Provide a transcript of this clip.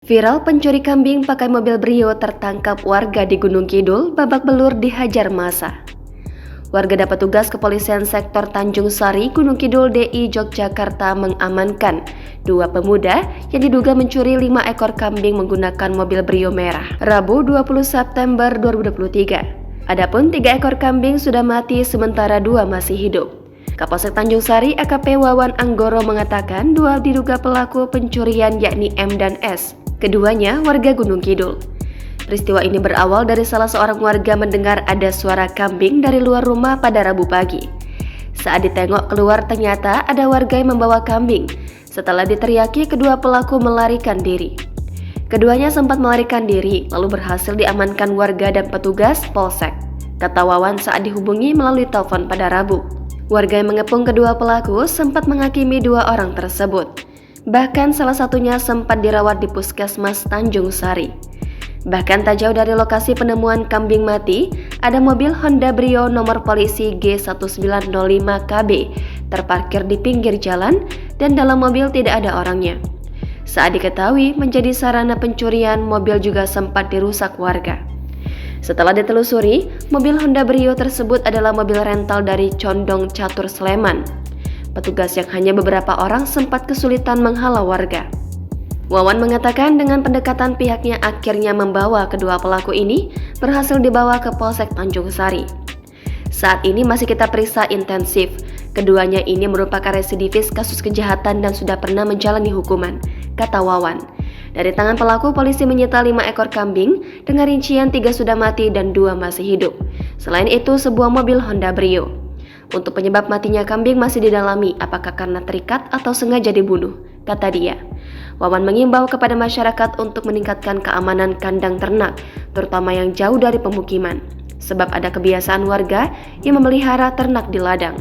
Viral pencuri kambing pakai mobil Brio tertangkap warga di Gunung Kidul, babak belur dihajar massa. Warga dapat tugas kepolisian sektor Tanjung Sari, Gunung Kidul DI Yogyakarta mengamankan dua pemuda yang diduga mencuri 5 ekor kambing menggunakan mobil Brio merah, Rabu 20 September 2023. Adapun 3 ekor kambing sudah mati sementara 2 masih hidup. Kapolsek Tanjung Sari AKP Wawan Anggoro mengatakan dua diduga pelaku pencurian yakni M dan S. Keduanya warga Gunung Kidul. Peristiwa ini berawal dari salah seorang warga mendengar ada suara kambing dari luar rumah pada Rabu pagi. Saat ditengok keluar ternyata ada warga yang membawa kambing. Setelah diteriaki, kedua pelaku melarikan diri. Keduanya sempat melarikan diri lalu berhasil diamankan warga dan petugas polsek, kata Wawan saat dihubungi melalui telepon pada Rabu. Warga yang mengepung kedua pelaku sempat menghakimi dua orang tersebut. Bahkan salah satunya sempat dirawat di Puskesmas Tanjung Sari. Bahkan tak jauh dari lokasi penemuan kambing mati, ada mobil Honda Brio nomor polisi G1905KB terparkir di pinggir jalan dan dalam mobil tidak ada orangnya. Saat diketahui menjadi sarana pencurian, mobil juga sempat dirusak warga. Setelah ditelusuri, mobil Honda Brio tersebut adalah mobil rental dari Condong Catur Sleman. Petugas yang hanya beberapa orang sempat kesulitan menghalau warga. Wawan mengatakan dengan pendekatan pihaknya akhirnya membawa kedua pelaku ini berhasil dibawa ke Polsek Tanjung Sari. Saat ini masih kita periksa intensif. Keduanya ini merupakan residivis kasus kejahatan dan sudah pernah menjalani hukuman, kata Wawan. Dari tangan pelaku, polisi menyita 5 ekor kambing dengan rincian 3 sudah mati dan 2 masih hidup. Selain itu, sebuah mobil Honda Brio. Untuk penyebab matinya kambing masih didalami apakah karena terikat atau sengaja dibunuh, kata dia. Wawan mengimbau kepada masyarakat untuk meningkatkan keamanan kandang ternak, terutama yang jauh dari pemukiman, sebab ada kebiasaan warga yang memelihara ternak di ladang.